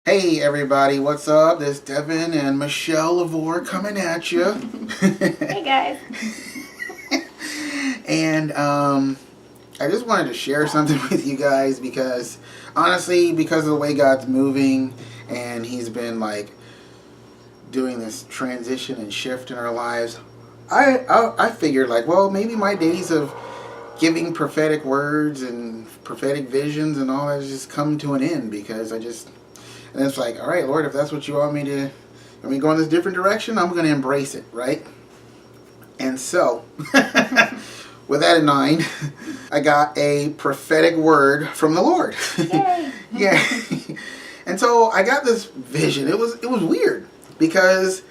Hey everybody, what's up? This is Devin and Michelle LaVore coming at you. Hey guys. And I just wanted to share something with you guys because honestly, because of the way God's moving and He's been like doing this transition and shift in our lives, I figured like, well, maybe my days of giving prophetic words and prophetic visions and all that has just come to an end because and it's like, all right, Lord, if that's what you want me to, let me go in this different direction, I'm going to embrace it, right? And so, with that in mind, I got a prophetic word from the Lord. Yay. Yeah. And so I got this vision. It was weird because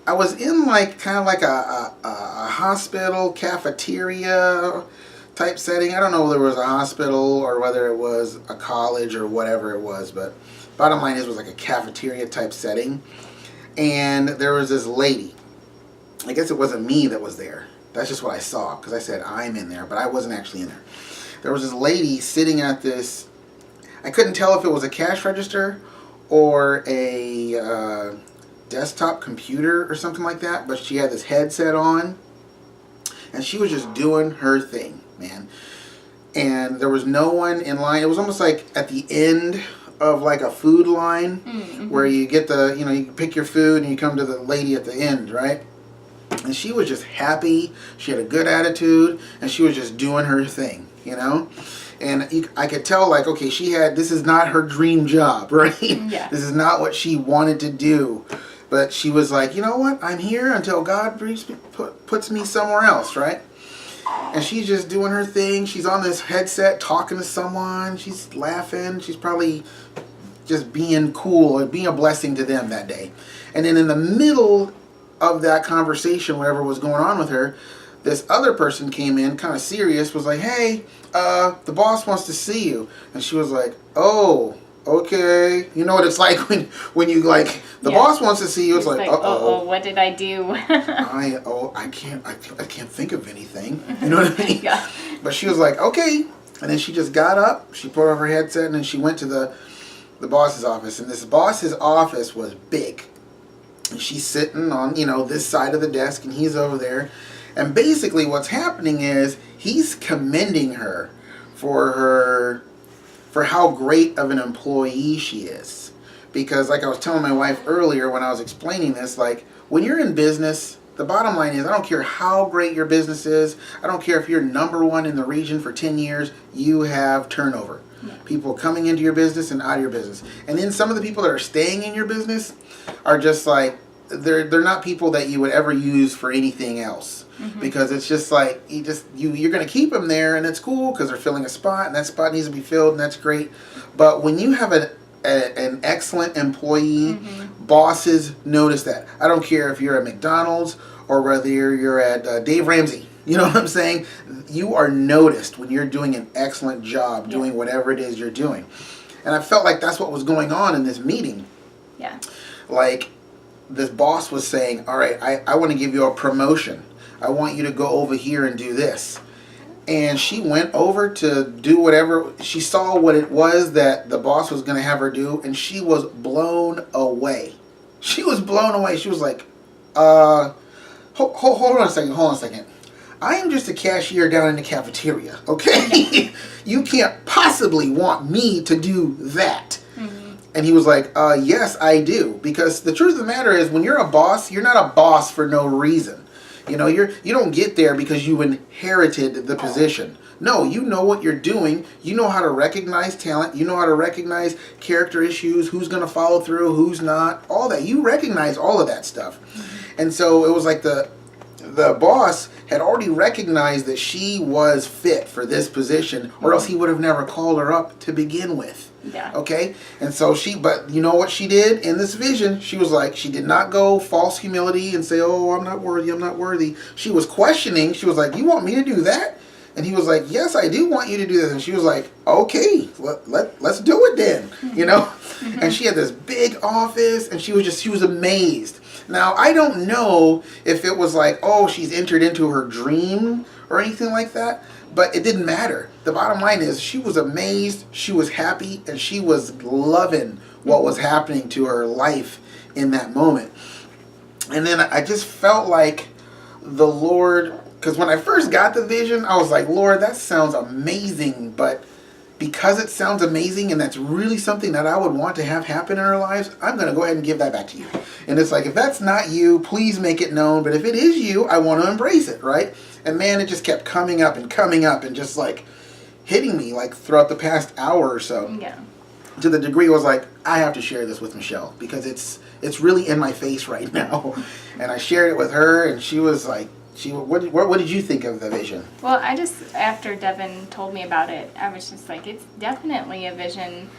I was in like kind of like a hospital cafeteria type setting. I don't know whether it was a hospital or whether it was a college or whatever it was, but bottom line is it was like a cafeteria type setting. And there was this lady. I guess it wasn't me that was there. That's just what I saw because I said I'm in there, but I wasn't actually in there. There was this lady sitting at this, I couldn't tell if it was a cash register or a desktop computer or something like that, but she had this headset on and she was just doing her thing, man. And there was no one in line. It was almost like at the end of like a food line where you get you pick your food and you come to the lady at the end, right? And she was just happy. She had a good attitude and she was just doing her thing, And I could tell like, okay, this is not her dream job, right? Yeah. This is not what she wanted to do. But she was like, you know what? I'm here until God puts me somewhere else, right? And she's just doing her thing. She's on this headset talking to someone. She's laughing. She's probably just being cool or being a blessing to them that day. And then in the middle of that conversation, whatever was going on with her, this other person came in, kind of serious, was like, hey, the boss wants to see you. And she was like, oh, okay. You know what it's like when you like, the boss wants to see you. It's like, uh-oh. What did I do? I can't think of anything. You know what I mean? Yeah. But she was like, okay. And then she just got up, she put on her headset, and then she went to the boss's office. And this boss's office was big. And she's sitting on, this side of the desk, and he's over there. And basically what's happening is he's commending her for how great of an employee she is. Because like I was telling my wife earlier when I was explaining this, like when you're in business, the bottom line is I don't care how great your business is. I don't care if you're number one in the region for 10 years, you have turnover. Yeah. People coming into your business and out of your business. And then some of the people that are staying in your business are just like, they're not people that you would ever use for anything else. Because it's just like you're going to keep them there and it's cool because they're filling a spot and that spot needs to be filled and that's great. But when you have an excellent employee, bosses notice that. I don't care if you're at McDonald's or whether you're at Dave Ramsey. You know what I'm saying? You are noticed when you're doing an excellent job doing whatever it is you're doing. And I felt like that's what was going on in this meeting. Yeah. Like this boss was saying, all right, I want to give you a promotion. I want you to go over here and do this. And she went over to do whatever. She saw what it was that the boss was going to have her do, and she was blown away. She was blown away. She was like, hold on a second. I am just a cashier down in the cafeteria, okay? You can't possibly want me to do that. And he was like, yes, I do. Because the truth of the matter is when you're a boss, you're not a boss for no reason. You don't get there because you inherited the position. No, you know what you're doing. You know how to recognize talent. You know how to recognize character issues, who's going to follow through, who's not, all that. You recognize all of that stuff. And so it was like the boss had already recognized that she was fit for this position or else he would have never called her up to begin with. Yeah. Okay? And so but you know what she did in this vision? She was like, she did not go false humility and say, oh, I'm not worthy. She was questioning. She was like, you want me to do that? And he was like, yes, I do want you to do this. And she was like, okay, let's do it then, And she had this big office and she was amazed. Now, I don't know if it was like, oh, she's entered into her dream or anything like that. But it didn't matter. The bottom line is she was amazed, she was happy, and she was loving what was happening to her life in that moment. And then I just felt like the Lord, because when I first got the vision, I was like, Lord, that sounds amazing, but because it sounds amazing and that's really something that I would want to have happen in our lives, I'm going to go ahead and give that back to you. And it's like, if that's not you, please make it known. But if it is you, I want to embrace it, right? And man, it just kept coming up and just like hitting me like throughout the past hour or so. Yeah. To the degree I was like, I have to share this with Michelle because it's really in my face right now. And I shared it with her, and she was like, what did you think of the vision? Well, after Devin told me about it, I was just like, it's definitely a vision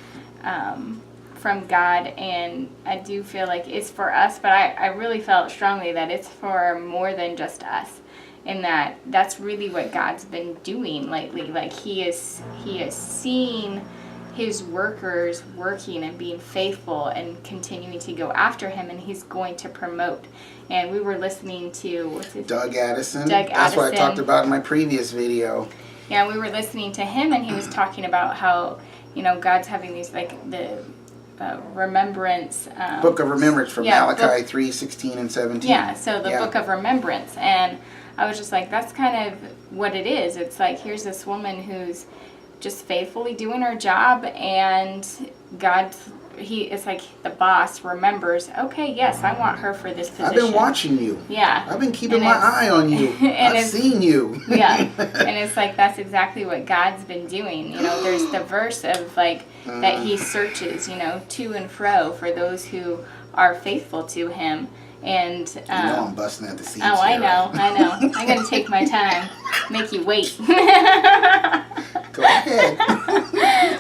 from God, and I do feel like it's for us, but I really felt strongly that it's for more than just us, in that's really what God's been doing lately. Like he is seeing his workers working and being faithful and continuing to go after him, and he's going to promote. And we were listening to Doug Addison. That's what I talked about in my previous video. Yeah, we were listening to him, and he was talking about how, God's having these, like, the remembrance. Book of Remembrance from Malachi 3:16 and 17. Yeah, so the Book of Remembrance. And I was just like, that's kind of what it is. It's like, here's this woman who's just faithfully doing her job, and it's like the boss remembers, okay, yes, I want her for this position. I've been watching you. Yeah. I've been keeping my eye on you. I've seen you. Yeah. And it's like, that's exactly what God's been doing. There's the verse of like, that he searches, to and fro for those who are faithful to him. And I'm busting at the seams. Oh, I know. I'm going to take my time, make you wait. Go ahead.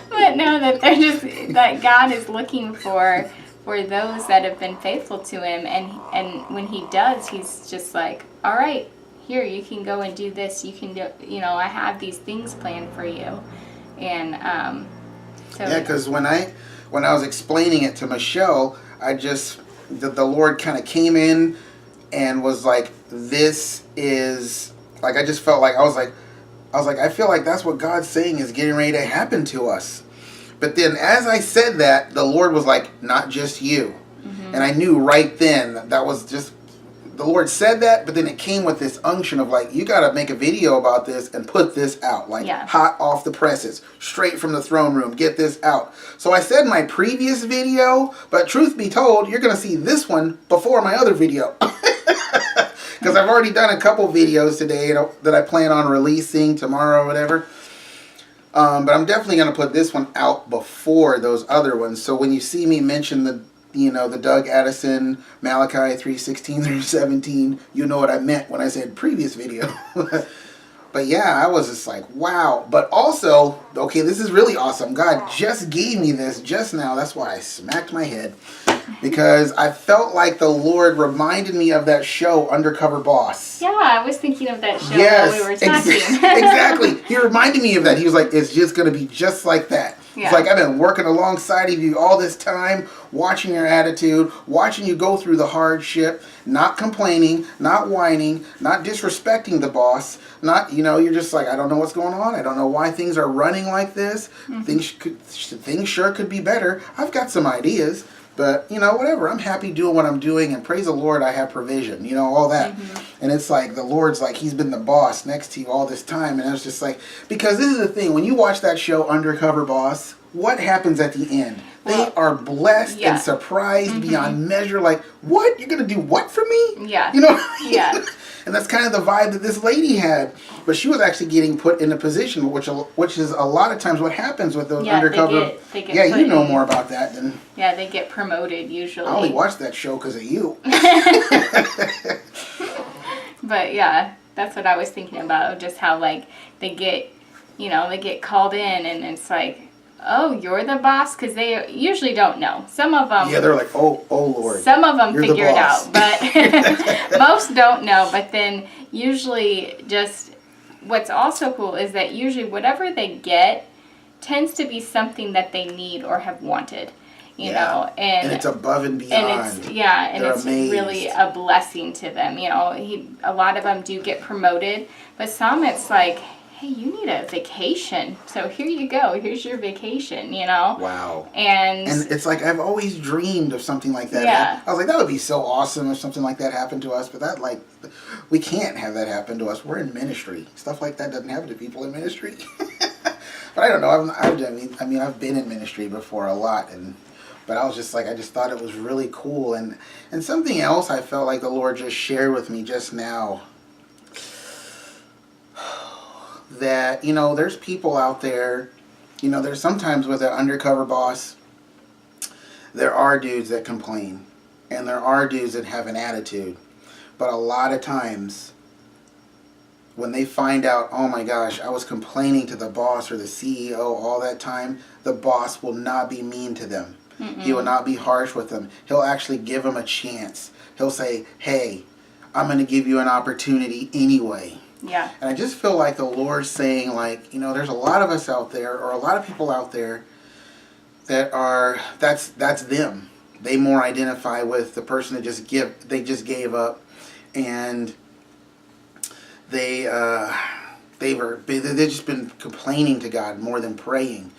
But no, that God is looking for those that have been faithful to him, and when he does, he's just like, all right, here, you can go and do this. You can do, I have these things planned for you, and so yeah, because when I was explaining it to Michelle, the Lord kind of came in and was like, this is like, I just felt like I was like, I feel like that's what God's saying is getting ready to happen to us. But then as I said that, the Lord was like, not just you. Mm-hmm. And I knew right then that was just, the Lord said that, but then it came with this unction of like, you got to make a video about this and put this out. Like hot off the presses, straight from the throne room, get this out. So I said my previous video, but truth be told, you're going to see this one before my other video. Because I've already done a couple videos today that I plan on releasing tomorrow or whatever. But I'm definitely going to put this one out before those other ones. So when you see me mention the Doug Addison, Malachi 3:16 through 17, you know what I meant when I said previous video. But yeah, I was just like, wow. But also, okay, this is really awesome. God just gave me this just now. That's why I smacked my head. Because I felt like the Lord reminded me of that show, Undercover Boss. Yeah, I was thinking of that show while we were talking. Exactly. He reminded me of that. He was like, it's just going to be just like that. Yeah. It's like, I've been working alongside of you all this time, watching your attitude, watching you go through the hardship, not complaining, not whining, not disrespecting the boss, not, you're just like, I don't know what's going on. I don't know why things are running like this. Mm-hmm. Things sure could be better. I've got some ideas. But, whatever, I'm happy doing what I'm doing, and praise the Lord, I have provision, all that. Mm-hmm. And it's like, the Lord's like, he's been the boss next to you all this time. And I was just like, because this is the thing, when you watch that show, Undercover Boss, what happens at the end? They are blessed and surprised beyond measure. Like, what? You're going to do what for me? Yeah. Yeah. And that's kind of the vibe that this lady had. But she was actually getting put in a position, which is a lot of times what happens with those undercover. They get yeah, you know more about that than. Yeah, they get promoted usually. I only watched that show because of you. But yeah, that's what I was thinking about. Just how like they get called in, and it's like, oh, you're the boss? Because they usually don't know. Some of them... Yeah, they're like, oh Lord. Some of them figure it out, but most don't know. But then usually just... What's also cool is that usually whatever they get tends to be something that they need or have wanted. You know, and it's above and beyond. And it's really a blessing to them. A lot of them do get promoted, but some it's like, hey, you need a vacation. So here you go. Here's your vacation, you know? Wow. And it's like I've always dreamed of something like that. Yeah. I was like, that would be so awesome if something like that happened to us. But that, like, we can't have that happen to us. We're in ministry. Stuff like that doesn't happen to people in ministry. But I don't know. I've been in ministry before a lot, but I was just like, I just thought it was really cool. And something else I felt like the Lord just shared with me just now. That, there's people out there, there's sometimes with an undercover boss, there are dudes that complain. And there are dudes that have an attitude. But a lot of times, when they find out, oh my gosh, I was complaining to the boss or the CEO all that time, the boss will not be mean to them. Mm-mm. He will not be harsh with them. He'll actually give them a chance. He'll say, hey, I'm going to give you an opportunity anyway. Yeah. And I just feel like the Lord's saying, like, there's a lot of us out there, or a lot of people out there that are, that's them. They more identify with the person that they just gave up, and they've just been complaining to God more than praying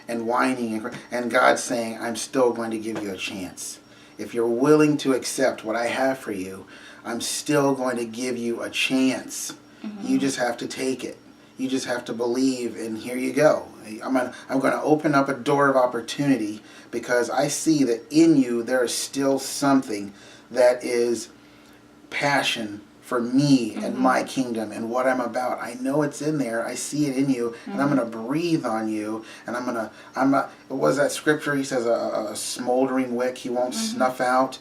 and whining, and God's saying, I'm still going to give you a chance. If you're willing to accept what I have for you, I'm still going to give you a chance. Mm-hmm. You just have to take it. You just have to believe, and here you go. I'm going to open up a door of opportunity, because I see that in you there is still something that is passion for me and my kingdom and what I'm about. I know it's in there. I see it in you, and I'm going to breathe on you. And what was that scripture? He says a smoldering wick he won't snuff out.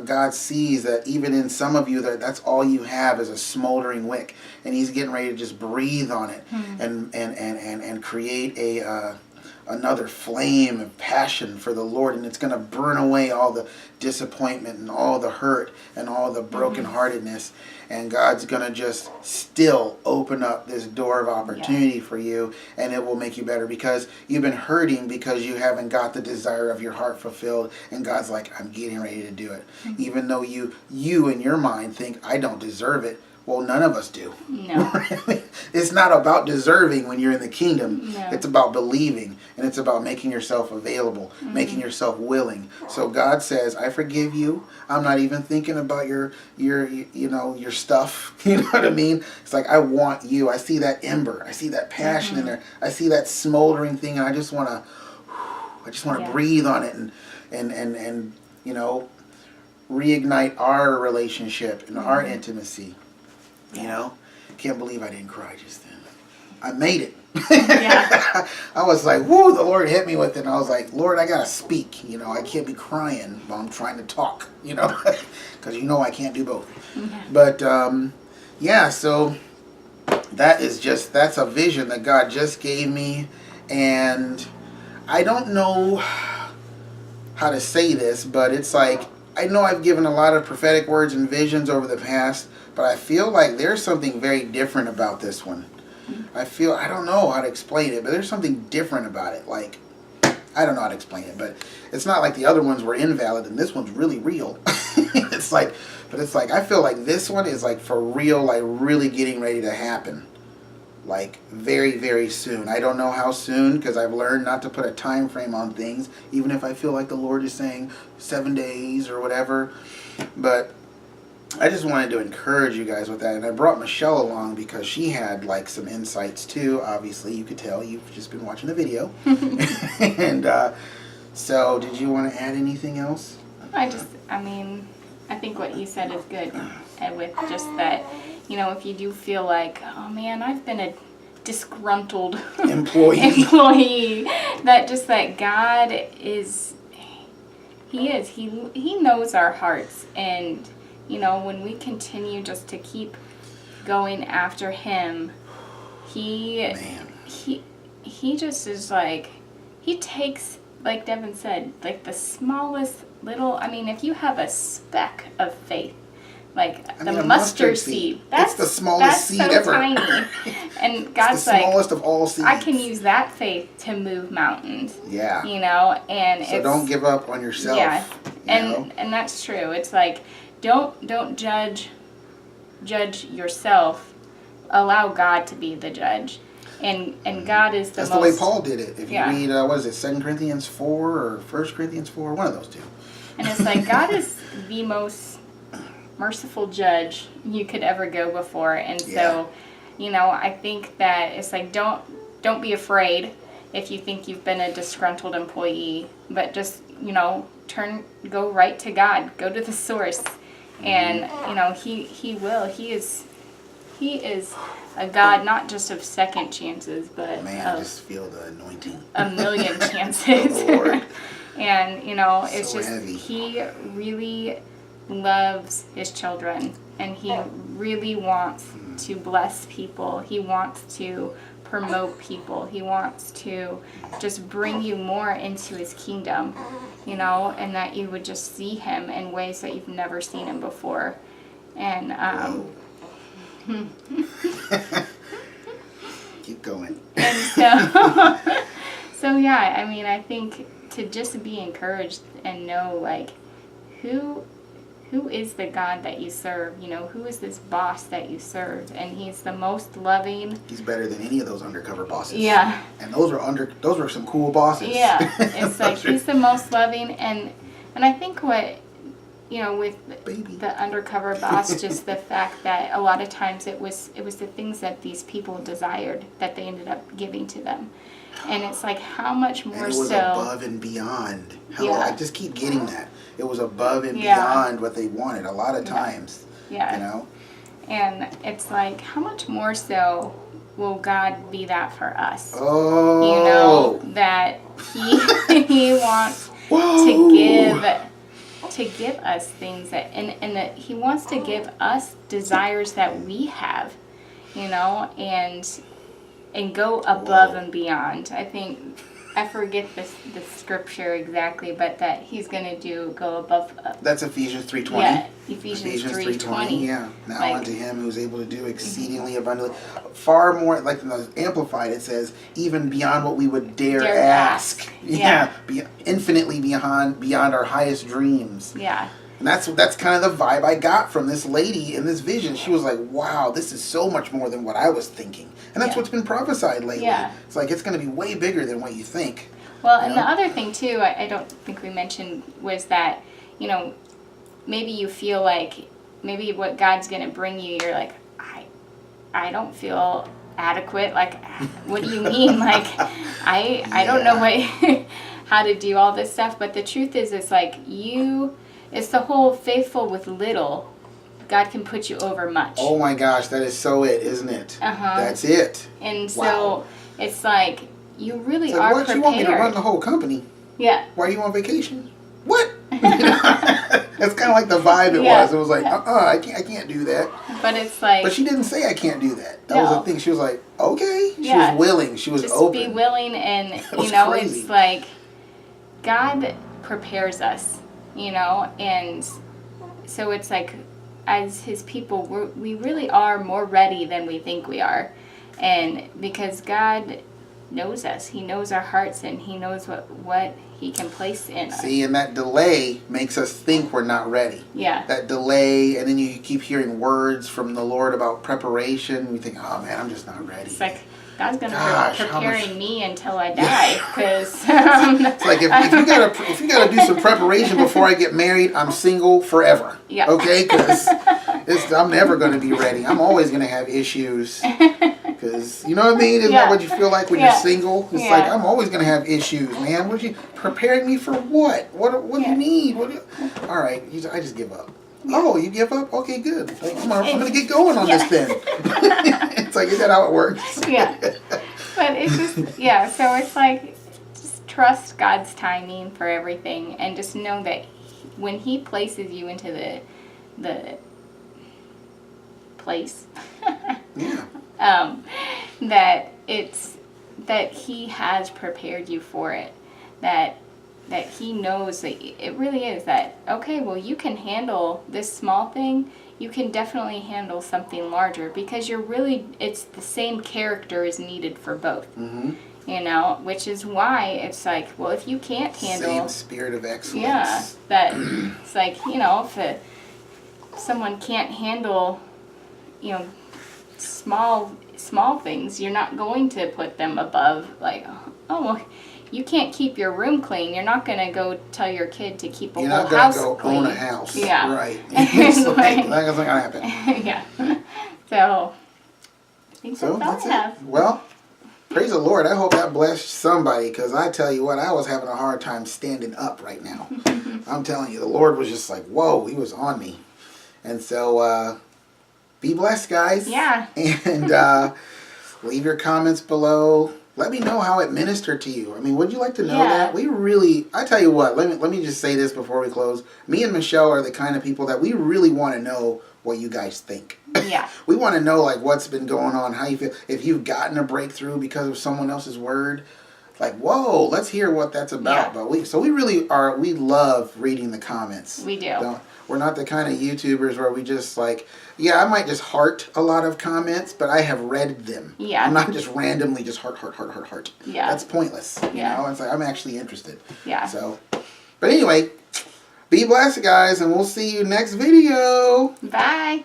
God sees that even in some of you, that's all you have is a smoldering wick, and he's getting ready to just breathe on it and create another flame of passion for the Lord, and it's going to burn away all the disappointment and all the hurt and all the brokenheartedness, and God's going to just still open up this door of opportunity for you, and it will make you better, because you've been hurting because you haven't got the desire of your heart fulfilled, and God's like, I'm getting ready to do it. Even though you in your mind think, I don't deserve it. Well, none of us do. No. It's not about deserving when you're in the kingdom. No. It's about believing, and it's about making yourself available, making yourself willing. So God says, I forgive you. I'm not even thinking about your stuff. You know what I mean? It's like, I want you. I see that ember. I see that passion in there. I see that smoldering thing, and I just want to breathe on it and reignite our relationship and our intimacy. Can't believe I didn't cry just then. I made it. Yeah. I was like, whoo, the Lord hit me with it. And I was like, Lord, I got to speak. I can't be crying while I'm trying to talk, because I can't do both. Yeah. But, so that's a vision that God just gave me. And I don't know how to say this, but it's like, I know I've given a lot of prophetic words and visions over the past, but I feel like there's something very different about this one. I don't know how to explain it, but there's something different about it. Like, I don't know how to explain it, but it's not like the other ones were invalid and this one's really real. It's like, I feel like this one is like for real, like really getting ready to happen. Like very, very soon. I don't know how soon, because I've learned not to put a time frame on things, even if I feel like the Lord is saying 7 days or whatever. But I just wanted to encourage you guys with that. And I brought Michelle along because she had like some insights too. Obviously, you could tell you've just been watching the video. And so did you want to add anything else? I think what you said is good. And with just that, if you do feel like, oh man, I've been a disgruntled employee, that God is, He knows our hearts. And, when we continue just to keep going after Him, He just is like, He takes, like Devin said, like the smallest little, if you have a speck of faith, like the mustard seed. That's the smallest seed ever. Tiny. And God's like, the smallest of all seeds. I can use that faith to move mountains. Yeah. And so don't give up on yourself. Yeah. And that's true. It's like, don't judge yourself allow God to be the judge. And God is That's the way Paul did it. If you read, what is it, 2 Corinthians 4 or 1 Corinthians 4, one of those two. And it's like, God is the most merciful judge you could ever go before. And so, I think that it's like, don't be afraid if you think you've been a disgruntled employee, but just, go right to God, go to the source. And, he will. He is a God not just of second chances, but I just feel the anointing. A million chances. Lord. And, it's just, heavy. he really loves his children, and he really wants to bless people. He wants to promote people. He wants to just bring you more into his kingdom, and that you would just see him in ways that you've never seen him before. And, keep going. And so I think to just be encouraged and know, like, who is the God that you serve? Who is this boss that you serve? And he's the most loving. He's better than any of those undercover bosses. Yeah. And those were some cool bosses. Yeah. It's like he's the most loving, and I think what with the undercover boss, just the fact that a lot of times it was the things that these people desired that they ended up giving to them. And it's like, how much more and it was so above and beyond. I just keep getting that. It was above and beyond what they wanted a lot of times. Yeah. And it's like, how much more so will God be that for us? Oh. That he wants to give us things that and that he wants to give us desires that we have, and go above and beyond. I think, I forget the scripture exactly, but that he's going to go above. That's Ephesians 3:20. Yeah, Ephesians 3:20. Yeah. Now unto him who is able to do exceedingly abundantly, far more, like in the Amplified it says, even beyond what we would dare ask. Yeah. Infinitely beyond our highest dreams. Yeah. And that's kind of the vibe I got from this lady in this vision. She was like, wow, this is so much more than what I was thinking. And that's what's been prophesied lately. Yeah. It's like, it's going to be way bigger than what you think. Well, and the other thing, too, I don't think we mentioned, was that, maybe you feel like, maybe what God's going to bring you, you're like, I don't feel adequate. Like, what do you mean? Like, I don't know how to do all this stuff. But the truth is, it's like it's the whole faithful with little, God can put you over much. Oh my gosh, that is so it, isn't it? Uh-huh. That's it. And so it's like, you really are what, prepared. You want me to run the whole company? Yeah. Why are you on vacation? What? That's kind of like the vibe it was. It was like, I can't do that. But it's like... But she didn't say I can't do that. That was the thing. She was like, okay. She was willing. She was just open. Just be willing, and, crazy. It's like, God prepares us, and so it's like, as his people, we really are more ready than we think we are. And because God knows us, he knows our hearts, and he knows what he can place in us. See, and that delay makes us think we're not ready. Yeah. That delay, and then you keep hearing words from the Lord about preparation. We think, oh man, I'm just not ready. It's like, God's going to be preparing me until I die, because... it's like, if you gotta do some preparation before I get married, I'm single forever. Yeah. Okay? Because I'm never going to be ready. I'm always going to have issues. Because, you know what I mean? Isn't that what you feel like when you're single? It's like, I'm always going to have issues, man. What you preparing me for what? What do you need? All right, I just give up. Oh, you give up? Okay, good. Like, I'm going to get going on this then. It's like, is that how it works? Yeah. But it's just, so it's like, just trust God's timing for everything, and just know that when he places you into the place, that he has prepared you for it, that he knows that it really is that, okay, well, you can handle this small thing, you can definitely handle something larger, because it's the same character is needed for both. Mm-hmm. Which is why it's like, well, if you can't handle... Same spirit of excellence. Yeah, that it's like, if someone can't handle, small things. You're not going to put them above, like, oh, well, you can't keep your room clean. You're not going to go tell your kid to keep a whole house clean. You're not going to go own a house. Yeah. Right. It's like, that's not going to happen. Yeah. So, I think So that's all I have. Well, praise the Lord. I hope that blessed somebody, because I tell you what, I was having a hard time standing up right now. I'm telling you, the Lord was just like, whoa, he was on me. And so, be blessed, guys. Yeah. And leave your comments below. Let me know how it ministered to you. I mean, would you like to know that? We really, I tell you what, let me just say this before we close. Me and Michelle are the kind of people that we really want to know what you guys think. Yeah. We want to know, like, what's been going on, how you feel. If you've gotten a breakthrough because of someone else's word, like, whoa, let's hear what that's about. Yeah. But we really are, we love reading the comments. We do. We're not the kind of YouTubers where we just like, I might just heart a lot of comments, but I have read them. Yeah. I'm not just randomly just heart. Yeah. That's pointless. Yeah. You know, it's like, I'm actually interested. Yeah. So, but anyway, be blessed, guys, and we'll see you next video. Bye.